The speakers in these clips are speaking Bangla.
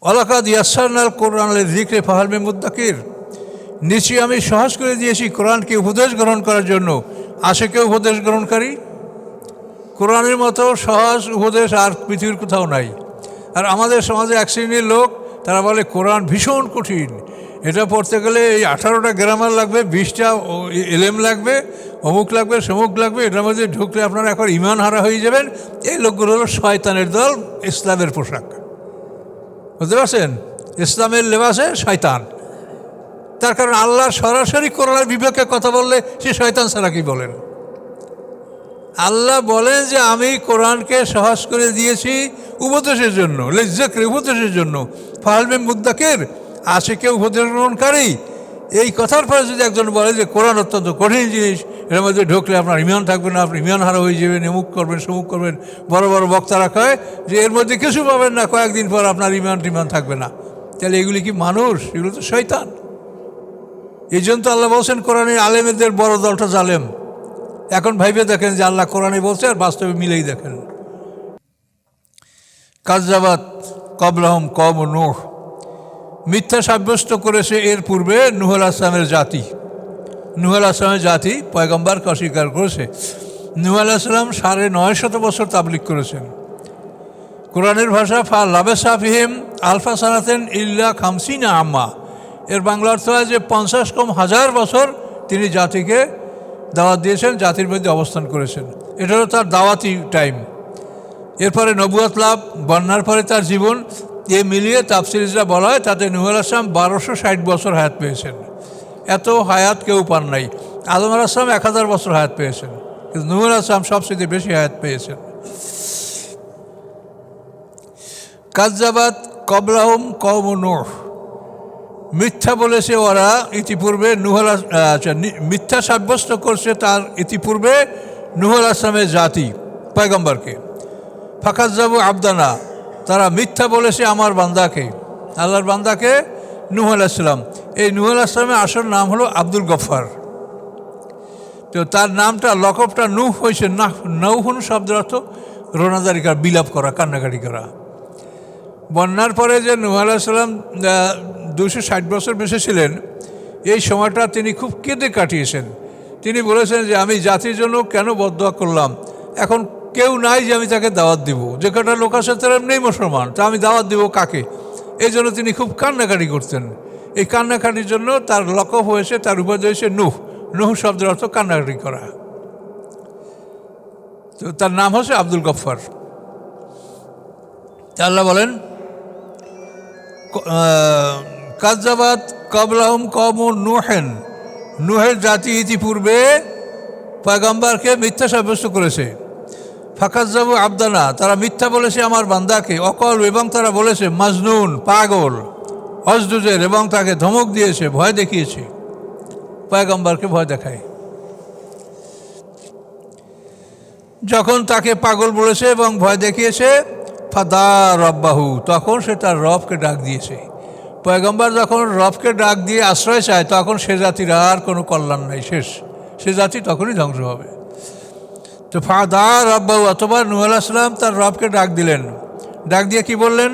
ওয়ালাকাদ ইয়াসসারনাল কোরআন লিযিকরি ফাহাল মিন মুদ্দাকির, নিশ্চয়ই আমি সহজ করে দিয়েছি কোরআনকে উপদেশ গ্রহণ করার জন্য, আসে কেউ উপদেশ গ্রহণকারী? কোরআনের মতো সহজ উপদেশ আর পৃথিবীর কোথাও নাই। আর আমাদের সমাজে এক শ্রেণীর লোক, তারা বলে কোরআন ভীষণ কঠিন, এটা পড়তে গেলে এই 18টা গ্রামার লাগবে, 20টা এলেম লাগবে, অমুক লাগবে, সমুক লাগবে, এটার মধ্যে ঢুকলে আপনারা এখন ইমান হারা হয়ে যাবেন। এই লোকগুলো হলো শয়তানের দল, ইসলামের পোশাক, বুঝতে পারছেন? ইসলামের লেবাসে শয়তান। তার কারণ আল্লাহ সরাসরি কোরআনের বিপক্ষে কথা বললে সে শয়তান ছাড়া কি বলেন? আল্লাহ বলেন যে আমি কোরআনকে সহজ করে দিয়েছি উপদেশের জন্য, লিযিকরি, উপদেশের জন্য। ফাহাল মিন মুদ্দাকির, আছে কেউ উপদেশ গ্রহণকারী? এই কথার পরে যদি একজন বলে যে কোরআন অত্যন্ত কঠিন জিনিস, এর মধ্যে ঢুকলে আপনার ইমান থাকবে না, আপনি ইমান হারা হয়ে যাবেন, এমুক করবেন, সমুক করবেন, বড় বড় বক্তারা কয় যে এর মধ্যে কিছু পাবেন না, কয়েকদিন পর আপনার ইমান থাকবে না, তাহলে এগুলি কি মানুষ? এগুলো তো শয়তান। এই জন্য তো আল্লাহ বলছেন কোরআনের আলেমদের বড় দলটা জালেম। এখন ভাইবে দেখেন যে আল্লাহ কোরআনে বলছে আর বাস্তবে মিলেই দেখেন। কাযযাবাত ক্বাবলাহুম কওম নূহ, মিথ্যা সাব্যস্ত করেছে এর পূর্বে নূহ আলাইহিস সালামের জাতি। নূহ আলাইহিস সালামের জাতি পয়গম্বরকে অস্বীকার করেছে। নূহ আলাইহিস সালাম 950 বছর তাবলীগ করেছেন। কোরআনের ভাষা ফা লাবিসা ফিহিম আলফা সানাতিন ইল্লা 50 আম্মা, এর বাংলা অর্থ হয় যে 50 কম হাজার বছর তিনি জাতিকে দাওয়াত দিয়েছেন, জাতির মধ্যে অবস্থান করেছেন। এটা হলো তার দাওয়াতি টাইম। এরপরে নবুয়ত লাভ, বন্যার পরে তার জীবন, এ মিলিয়ে তাফসিররা বলা হয় তাতে নূহ আলাইহিস সালাম 1260 বছর হায়াত পেয়েছেন। এত হায়াত কেউ পান নাই। আদম আলাইহিস সালাম 1000 বছর হায়াত পেয়েছেন, কিন্তু নূহ আলাইহিস সালাম সবচেয়ে বেশি হায়াত পেয়েছেন। কাযযাবাত ক্বাবলাহুম কওম নূহ, মিথ্যা বলেছে ওরা ইতিপূর্বে মিথ্যা সাব্যস্ত করছে তার ইতিপূর্বে নূহ আলাইহিস সালামের জাতি পয়গম্বরকে। ফাকাযযাবু আবদানা, তারা মিথ্যা বলেছে আমার বান্দাকে, আল্লাহর বান্দাকে নূহ আলাইহিস সালাম। এই নূহ আলাইহিস সালামের আসল নাম হলো আব্দুল গফফার। তো তার নামটা, লকবটা নূহ হয়েছে নৌহুন শব্দের অর্থ রোনাজারি করা, বিলাপ করা, কান্নাকাটি করা। বন্যার পরে যে নূহ আলাইহিস সালাম 260 বছর বেঁচে ছিলেন, এই সময়টা তিনি খুব কেঁদে কাটিয়েছেন। তিনি বলেছেন যে আমি জাতির জন্য কেন বদদোয়া করলাম, এখন কেউ নাই যে আমি তাকে দাওয়াত দিব, যে কটা লোক আছে তারা নেই মুসলমান, তা আমি দাওয়াত দিব কাকে? এই জন্য তিনি খুব কান্নাকাটি করতেন। এই কান্নাকাটির জন্য তার লকব হয়েছে, তার উপাধি হয়েছে নূহ। নূহ শব্দের অর্থ কান্নাকাটি করা। তো তার নাম হচ্ছে আব্দুল গফফার। আল্লাহ বলেন কাযযাবাত ক্বাবলাহুম কওম নূহেন, নূহের জাতি ইতিপূর্বে পয়গম্বরকে মিথ্যা সাব্যস্ত করেছে। ফাকাযযাবু আবদানা, তারা মিথ্যা বলেছে আমার বান্দাকে। অকল, এবং তারা বলেছে মাজনুন, পাগল। অজদুজের, এবং তাকে ধমক দিয়েছে, ভয় দেখিয়েছে, পয়গম্বরকে ভয় দেখায়। যখন তাকে পাগল বলেছে এবং ভয় দেখিয়েছে, ফাদা রব্বাহু, তখন সে তার রবকে ডাক দিয়েছে। পয়গম্বর যখন রবকে ডাক দিয়ে আশ্রয় চায়, তখন সে জাতির আর কোনো কল্যাণ নাই, শেষ। সে জাতি তখনই ধ্বংস হবে। তো ফাদা রব্বাহু, অথবা নূহ আলাইহিস সালাম তার রবকে ডাক দিলেন। ডাক দিয়ে কি বললেন?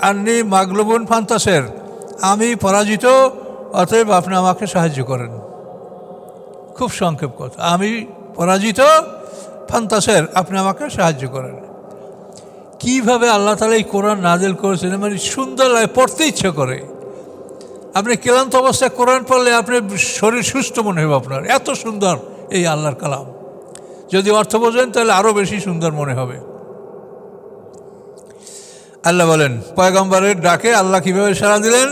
আন্নি মাগলুবুন ফান্তাসের, আমি পরাজিত, অতএব আপনি আমাকে সাহায্য করেন। খুব সংক্ষেপ কথা, আমি পরাজিত, ফান্তাসের, আপনি আমাকে সাহায্য করেন। কীভাবে আল্লাহ তাআলা এই কোরআন নাজিল করেছেন, মানে সুন্দর লাগে, পড়তে ইচ্ছে করে। আপনি ক্লান্ত অবস্থায় কোরআন পড়লে আপনার শরীর সুস্থ মনে হবে আপনার, এত সুন্দর এই আল্লাহর কালাম। যদি অর্থ বোঝেন তাহলে আরও বেশি সুন্দর মনে হবে। আল্লাহ বলেন পয়গম্বরের ডাকে আল্লাহ কীভাবে সাড়া দিলেন?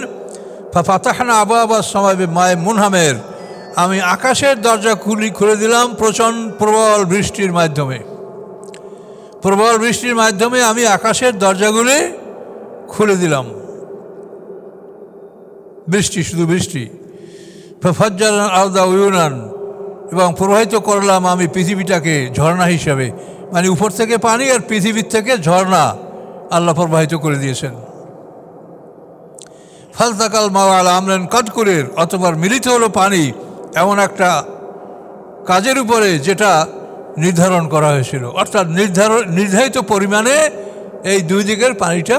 ফাতাহনা আবওয়াবাস সামাই বিমাইন মুনহামির, আমি আকাশের দরজা খুলে দিলাম প্রবল বৃষ্টির মাধ্যমে। প্রবল বৃষ্টির মাধ্যমে আমি আকাশের দরজাগুলি খুলে দিলাম। বৃষ্টি, শুধু বৃষ্টি। ফাফাজ্জারনা আরদা উয়ুনান, এবং প্রবাহিত করলাম আমি পৃথিবীটাকে ঝর্ণা হিসাবে, মানে উপর থেকে পানি আর পৃথিবীর থেকে ঝর্ণা আল্লাহ প্রবাহিত করে দিয়েছেন। ফালতাকাল মা আলা আমরিন কদ কুদির, অথবা মিলিত হলো পানি এমন একটা কাজের উপরে যেটা নির্ধারণ করা হয়েছিল, অর্থাৎ নির্ধারিত পরিমাণে এই দুই দিকের পানিটা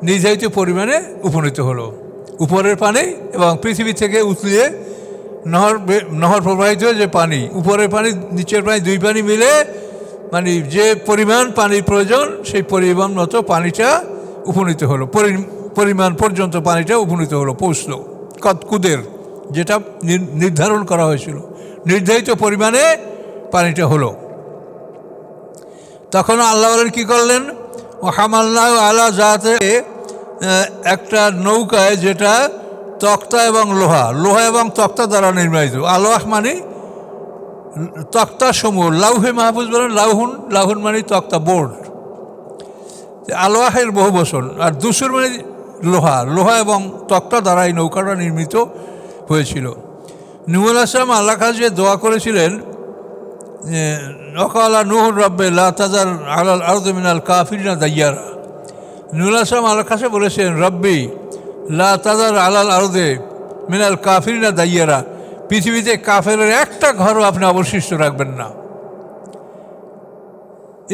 নির্ধারিত পরিমাণে উপনীত হলো। উপরের পানি এবং পৃথিবী থেকে উতলিয়ে নহর প্রবাহিত যে পানি, উপরের পানি নিচের পানি, দুই পানি মিলে মানে যে পরিমাণ পানির প্রয়োজন সেই পরিমাণ মতো পানিটা উপনীত হলো, পরিমাণ পর্যন্ত পানিটা উপনীত হলো, পৌঁছলো কুদের, যেটা নির্ধারণ করা হয়েছিল, নির্ধারিত পরিমাণে পানিটা হলো। তখন আল্লাহ কী করলেন, হামাল্লাহ আলা জাতে, একটা নৌকায় যেটা তক্তা এবং লোহা এবং তক্তা দ্বারা নির্মিত। আলোয়াহ মানে তক্তা সমূহ, লাউহে মাহফুজ বলেন, লাহুন মানে তক্তা, বোর্ড। আলোয়াহের বহু বচন, আর দুসুর মানে লোহা এবং তক্তা দ্বারা এই নৌকাটা নির্মিত হয়েছিল। নূহ আলাইহিস সালাম আল্লাহ কাছে দোয়া করেছিলেন, ওয়াকালা নূহুর রব্বে লা তাযার আলাল আরদি মিনাল কাফিরিনা দাইয়ারা। নূহ আলাইহিস সালাম আল্লাহর কাছে বলেছেন, রব্বি লা তাযার আলাল আরদি মিনাল কাফিরিনা দাইয়ারা, পৃথিবীতে কাফেরের একটা ঘরও আপনি অবশিষ্ট রাখবেন না।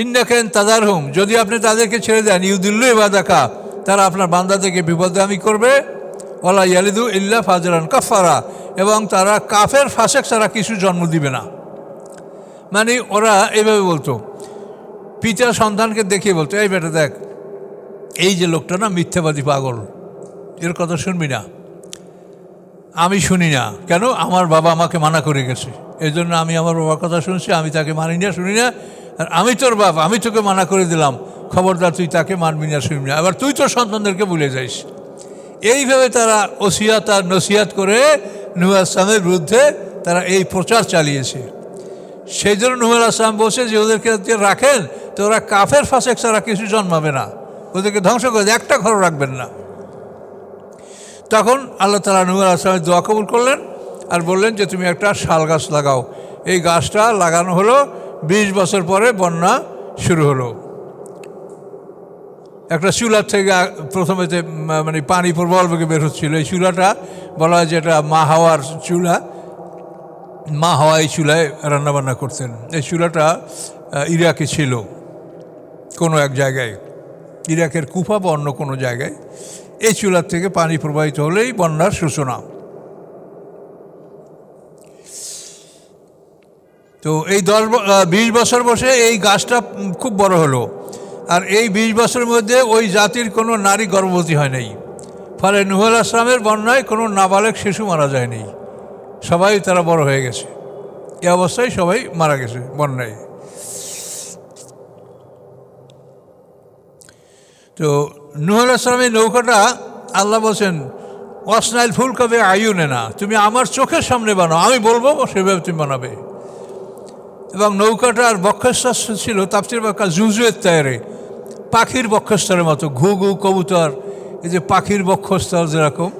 ইন্নাকা ইন তাযারহুম, যদি আপনি তাদেরকে ছেড়ে দেন, ইউদিল্লু ইবাদাকা, তারা আপনার বান্দাদেরকে বিপদগামী করবে, ওয়ালা ইয়ালিদু ইল্লা ফাজরান কাফারা, এবং তারা কাফের ফাসেক ছাড়া কিছু জন্ম দিবে না। মানে ওরা এইভাবে বলতো, পিতা সন্তানকে দেখিয়ে বলতো, এই বেটা দেখ, এই যে লোকটা না মিথ্যাবাদী পাগল, এর কথা শুনবি না। আমি শুনি না, কেন? আমার বাবা আমাকে মানা করে গেছে, এই জন্য আমি আমার বাবার কথা শুনছি, আমি তাকে মানি না, শুনি না। আর আমি তোর বাপ, আমি তোকে মানা করে দিলাম, খবরদার তুই তাকে মানবি না, শুনবি না, আবার তুই তোর সন্তানদেরকে ভুলে যাইস। এইভাবে তারা ওসিয়াত আর নসিহাত করে নূহ আলাইহিস সালামের বিরুদ্ধে তারা এই প্রচার চালিয়েছে। সেই জন্য নূহ আলাইহিস সালাম বলছে যে ওদেরকে রাখেন তো ওরা কাফের ফাসেক ছাড়া কিছু জন্মাবে না, ওদেরকে ধ্বংস করে একটা ঘর রাখবেন না। তখন আল্লাহ তাআলা নূহ আলাইহিস সালামের দোয়া কবুল করলেন আর বললেন যে তুমি একটা শাল গাছ লাগাও। এই গাছটা লাগানো হলো, 20 বছর পরে বন্যা শুরু হলো। একটা চুলার থেকে প্রথমেতে মানে পানি প্রবল বেগে বের হচ্ছিল। এই চুলাটা বলা হয় যে এটা মা হাওয়ার চুলা, মা হাওয়া এই চুলায় রান্নাবান্না করতেন। এই চুলাটা ইরাকে ছিল, কোনো এক জায়গায়, ইরাকের কুফা বা অন্য কোনো জায়গায়। এই চুলার থেকে পানি প্রবাহিত হলেই বন্যার সূচনা। তো এই 20 বছর বসে এই গাছটা খুব বড় হলো, আর এই 20 বছরের মধ্যে ওই জাতির কোনো নারী গর্ভবতী হয় নাই। ফলে নূহ আলাইহিস সালামের বন্যায় কোনো নাবালেগ শিশু মারা যায়নি, সবাই তারা বড় হয়ে গেছে। এই অবস্থায় সবাই মারা গেছে বন্যায়। তো নূহ আলাইহিস সালামের নৌকাটা আল্লাহ বলছেন, ওয়াসনাইল ফুলকা বিআয়ুনিনা, তুমি আমার চোখের সামনে বানাও, আমি বলবো সেভাবে তুমি বানাবে। এবং নৌকাটার বক্ষস্থল ছিল তাফসীর ব্যাখ্যা জুজুয়ের তায়রে, পাখির বক্ষস্থলের মতো, ঘু ঘু কবুতর, এই যে পাখির বক্ষস্থল যেরকম,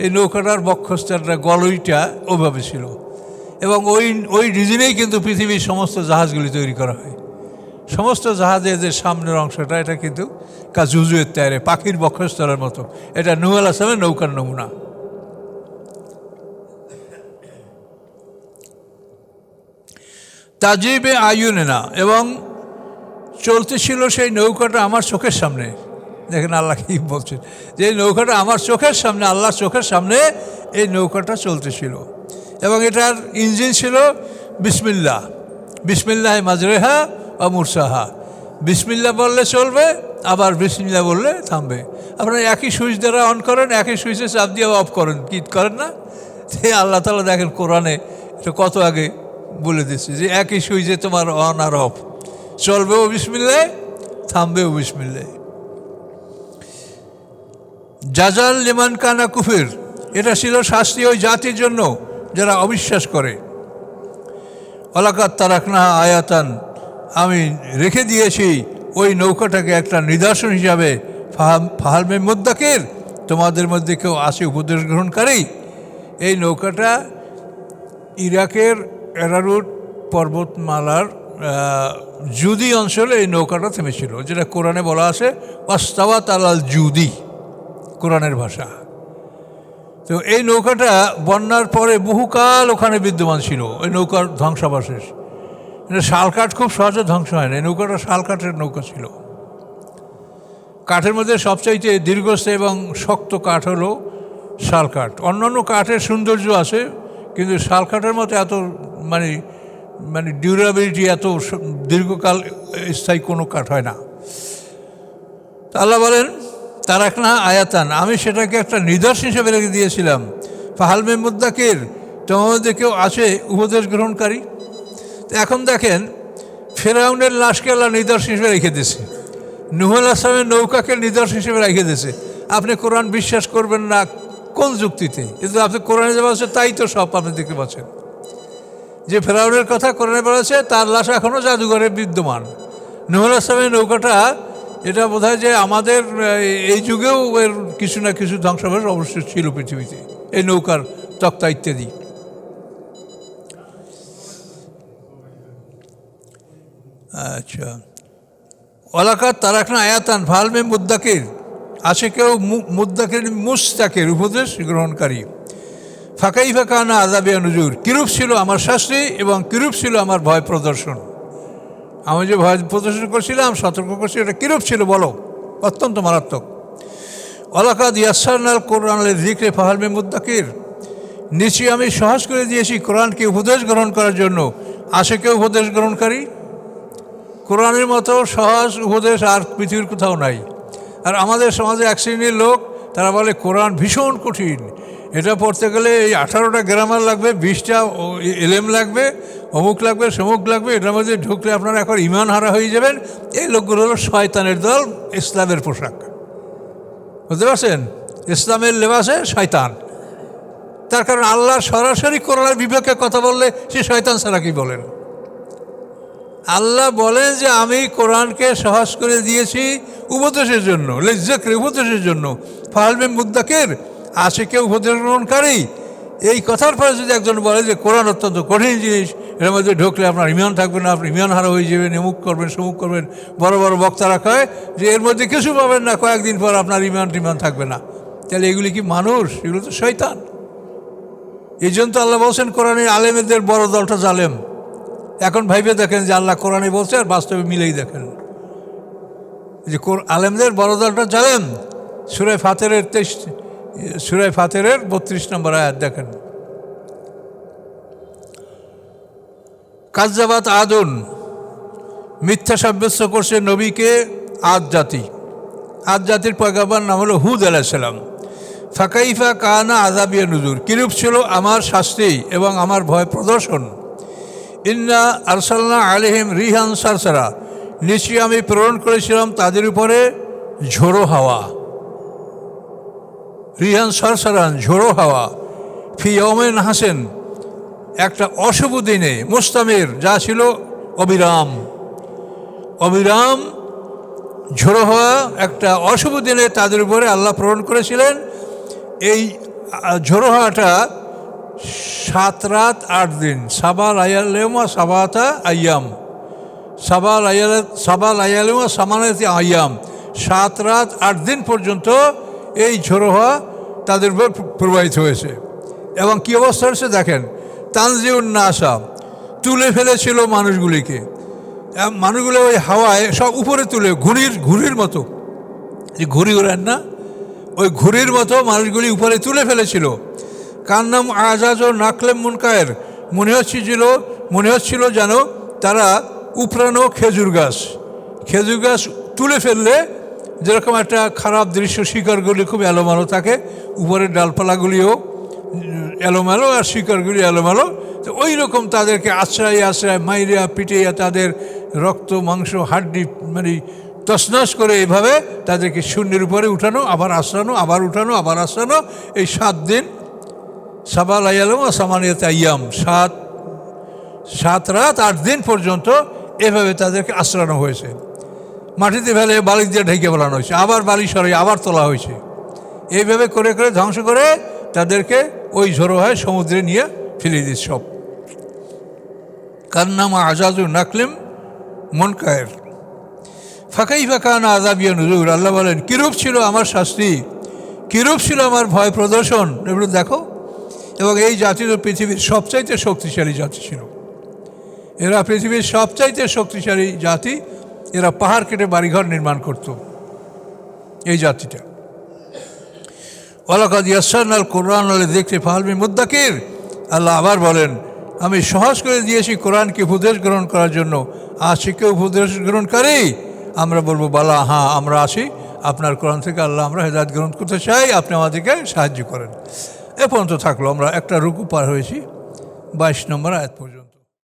এই নৌকাটার বক্ষস্থলটা গলইটা ওইভাবে ছিল। এবং ওই ডিজাইনেই কিন্তু পৃথিবীর সমস্ত জাহাজগুলি তৈরি করা হয়। সমস্ত জাহাজের যে সামনের অংশটা এটা কিন্তু জুজুয়ের তায়রে, পাখির বক্ষস্থলের মতো। এটা নূহ আলাইহিস সালামের নৌকার নমুনা। তাজিবে আয়ুনিনা, এবং চলতেছিল সেই নৌকাটা আমার চোখের সামনে। দেখেন আল্লাহ কি বলছেন, যে এই নৌকাটা আমার চোখের সামনে, আল্লাহর চোখের সামনে এই নৌকাটা চলতেছিল। এবং এটার ইঞ্জিন ছিল বিসমিল্লাহ, বিসমিল্লাহ মাজরেহা ও মুরসাহা। বিসমিল্লাহ বললে চলবে, আবার বিসমিল্লাহ বললে থামবে। আপনারা একই সুইচ দ্বারা অন করেন, একই সুইচে চাপ দিয়ে অফ করেন, কি করেন না? আল্লাহ তাআলা দেখেন কোরআনে এটা কত আগে বলে দিচ্ছে যে একই সুইচে তোমার অন আর অফ, চলবেও বিসমিল্লাহ, থামবেও বিসমিল্লাহ। জাজাল লিমান কানা কুফির, এটা ছিল শাস্তি ওই জাতির জন্য যারা অবিশ্বাস করে। ওয়ালাকাদ তারাকনাহা আয়াতান, আমি রেখে দিয়েছি ওই নৌকাটাকে একটা নিদর্শন হিসাবে। ফাহাল মিন মুদ্দাকির, তোমাদের মধ্যে কেউ আছে উপদেশ গ্রহণকারী? এই নৌকাটা ইরাকের এরারুট পর্বতমালার জুদি অঞ্চলে এই নৌকাটা থেমেছিল, যেটা কোরআনে বলা আছে ওয়াস্তাওয়াত আলাল জুদি, কোরআনের ভাষা। তো এই নৌকাটা বন্যার পরে বহুকাল ওখানে বিদ্যমান ছিল, ওই নৌকার ধ্বংসাবশেষ। শালকাঠ খুব সহজে ধ্বংস হয় না, এই নৌকাটা শালকাঠের নৌকা ছিল। কাঠের মধ্যে সবচাইতে দীর্ঘস্থায়ী এবং শক্ত কাঠ হলো শাল কাঠ। অন্যান্য কাঠের সৌন্দর্য আছে, কিন্তু শাল কাঠের মতো এত মানে মানে ডিউরেবিলিটি, এত দীর্ঘকাল স্থায়ী কোনো কাঠ হয় না। আল্লাহ বলেন তারাকনা আয়াতান, আমি সেটাকে একটা নিদর্শন হিসেবে রেখে দিয়েছিলাম। ফাহালমে মুদ্দাকির, তোমার মধ্যে কেউ আছে উপদেশ গ্রহণকারী? তো এখন দেখেন, ফেরাউনের লাশকে আল্লাহ নিদর্শন হিসেবে রেখে দিয়েছে, নূহ আলাইহিস সালামের নৌকাকে নিদর্শন হিসেবে রেখে দিয়েছে। আপনি কোরআন বিশ্বাস করবেন না কোন যুক্তিতে? কিন্তু আপনি কোরআনে যা বলছে তাই তো সব আপনি দেখতে পাচ্ছেন। যে ফেরাউনের কথা কোরআনে বলেছে তার লাশ এখনও জাদুঘরে বিদ্যমান। নূহ আলাইহিস সালামের নৌকাটা, এটা বোধহয় যে আমাদের এই যুগেও এর কিছু না কিছু ধ্বংসাবশেষ অবশ্যই ছিল পৃথিবীতে, এই নৌকার তক্তা ইত্যাদি। আচ্ছা, ওয়ালাকাত তারাকনা আয়াতান ফাহালমে মুদ্দাকির, আছে কেউ মুদ্দাকির মুস্তাকির, উপদেশ গ্রহণকারী? ফাকাইফা কানা আযাবিয়া নুজুর, কিরূপ ছিল আমার শাস্তি এবং কিরূপ ছিল আমার ভয় প্রদর্শন। আমি যে ভয় প্রদর্শন করছিলাম, সতর্ক করছি, এটা কীরূপ ছিল বলো? অত্যন্ত মারাত্মক। ওয়ালাকাদ ইয়াসসারনাল কোরআন লিযিকরি ফাহালমে মুদ্দাকির, নিশ্চয়ই আমি সহজ করে দিয়েছি কোরআনকে উপদেশ গ্রহণ করার জন্য, আছে কেউ উপদেশ গ্রহণকারী? কোরআনের মতো সহজ উপদেশ আর পৃথিবীর কোথাও নাই। আর আমাদের সমাজে এক শ্রেণীর লোক, তারা বলে কোরআন ভীষণ কঠিন, এটা পড়তে গেলে এই 18টা গ্রামার লাগবে, 20টা এলেম লাগবে, অমুক লাগবে, সমুক লাগবে, এটার মধ্যে ঢুকলে আপনারা এখন ইমান হারা হয়ে যাবেন। এই লোকগুলো হলো শয়তানের দল, ইসলামের পোশাক, বুঝতে পারছেন? ইসলামের লেবাসে শয়তান। তার কারণ আল্লাহ সরাসরি কোরআনের বিপক্ষে কথা বললে সে শয়তান ছাড়া কি বলেন? আল্লাহ বলেন যে আমি কোরআনকে সহজ করে দিয়েছি উপদেশের জন্য, লিযিকরি, উপদেশের জন্য। ফাহালমে মুদ্দাকির, আছে কেউ উপদেশ গ্রহণকারী? এই কথার পরে যদি একজন বলে যে কোরআন অত্যন্ত কঠিন জিনিস, এর মধ্যে ঢুকলে আপনার ইমান থাকবে না, আপনি ইমান হারা হয়ে যাবেন, এমুক করবেন, সমুক করবেন, বড় বড় বক্তারা কয় যে এর মধ্যে কিছু পাবেন না, কয়েকদিন পর আপনার ইমান থাকবে না, তাহলে এগুলি কি মানুষ? এগুলো তো শয়তান। এই জন্য তো আল্লাহ বলছেন কোরআনের আলেমদের বড় দলটা জালেম। এখন ভাইবে দেখেন যে আল্লাহ কোরআনে বলছে আর বাস্তবে মিলেই দেখেন যে আলেমদের বড় দলটা জালেম। সূরা ফাতিরের 32 নম্বর আয়াত দেখেন। কাযযাবাত আদুন, মিথ্যা সাব্যস্ত করছে নবীকে আদ জাতি। আদ জাতির পয়গম্বর নাম হলো হুদ আলাইহিস সালাম। ফাকাইফা কানা আযাবিয়া নুজুর, কিরূপ ছিল আমার শাস্তি এবং আমার ভয় প্রদর্শন। ইন্না আরসালনা আলাইহিম রিহান সারসারা, নিশ্চয়ই আমি প্রেরণ করেছিলাম তাদের উপরে ঝোড়ো হাওয়া। রিহান সারসারান, ঝোড়ো হাওয়া। ফি ইয়াউমিন হাসেন, একটা অশুভ দিনে, মুস্তামির, যা ছিল অবিরাম। অবিরাম ঝোড়ো হাওয়া একটা অশুভ দিনে তাদের উপরে আল্লাহ প্রেরণ করেছিলেন। এই ঝোড়ো হাওয়াটা 7 রাত 8 দিন, সাবা লায়ালিমা সাবাতা আইয়াম, সাবা লায়ালিমা সামানাতি আইয়াম, 7 রাত 8 দিন পর্যন্ত এই ঝোড়ো হাওয়া তাদের উপর প্রবাহিত হয়েছে। এবং কী অবস্থা হয়েছে দেখেন, তানজিউন নাসা, তুলে ফেলেছিল মানুষগুলিকে। মানুষগুলো ওই হাওয়ায় সব উপরে তুলে, ঘুড়ির মতো, যে ঘুড়ি ওড়েন না, ওই ঘুড়ির মতো মানুষগুলি উপরে তুলে ফেলেছিল। কার নাম আজাজ ও নাকলেম মুনকায়ের, মনে হচ্ছিল যেন তারা উপরানো খেজুর গাছ তুলে ফেললে যেরকম একটা খারাপ দৃশ্য, শিকড়গুলি খুব এলোমেলো থাকে, উপরের ডালপালাগুলিও এলোমেলো আর শিকড়গুলি এলোমেলো, তো ওই রকম তাদেরকে আশ্রয় মাইরিয়া পিটিয়া তাদের রক্ত মাংস হাড্ডি মানে তছনছ করে এইভাবে তাদেরকে শূন্যের উপরে উঠানো, আবার আশ্রানো, আবার উঠানো, আবার আশ্রানো। এই 7 দিন, সাবা লায়ালিম সামানিয়াতে আইয়াম, 7 রাত 8 দিন পর্যন্ত এভাবে তাদেরকে আশ্রানো হয়েছে। মাটিতে ফেলে বালি দিয়ে ঢেকে ফেলানো হয়েছে, আবার বালি সরিয়ে আবার তোলা হয়েছে। এইভাবে করে করে ধ্বংস করে তাদেরকে ওই ঝোড়ো হয় সমুদ্রে নিয়ে ফেলে দিচ্ছে সব। কার নাম আজাজু নাকলিম মুনকায়ের। ফাকাইফা কানা আযাবিয়া নুজুর, আল্লাহ বলেন কিরূপ ছিল আমার শাস্তি, কিরূপ ছিল আমার ভয় প্রদর্শন, এগুলো দেখো। এবং এই জাতি তো পৃথিবীর সবচাইতে শক্তিশালী জাতি ছিল। এরা পৃথিবীর সবচাইতে শক্তিশালী জাতি। এরা পাহাড় কেটে বাড়িঘর নির্মাণ করত। এই জাতিটা। ওয়ালাকাদ ইয়াসসারনাল কোরআন লিযিকরি ফাহাল মিন মুদ্দাকির। আল্লাহ আবার বলেন, আমি সহজ করে দিয়েছি কোরআনকে উপদেশ গ্রহণ করার জন্য। আছে কেউ উপদেশ গ্রহণকারী? আমরা বলবো বালা, হ্যাঁ আমরা আছি, আপনার কোরআন থেকে আল্লাহ আমরা হেদায়েত গ্রহণ করতে চাই, আপনি আমাদেরকে সাহায্য করেন। এ পর্যন্ত থাকলো, আমরা একটা রুকু পার হয়েছি 22 নম্বর আয়াত পর্যন্ত।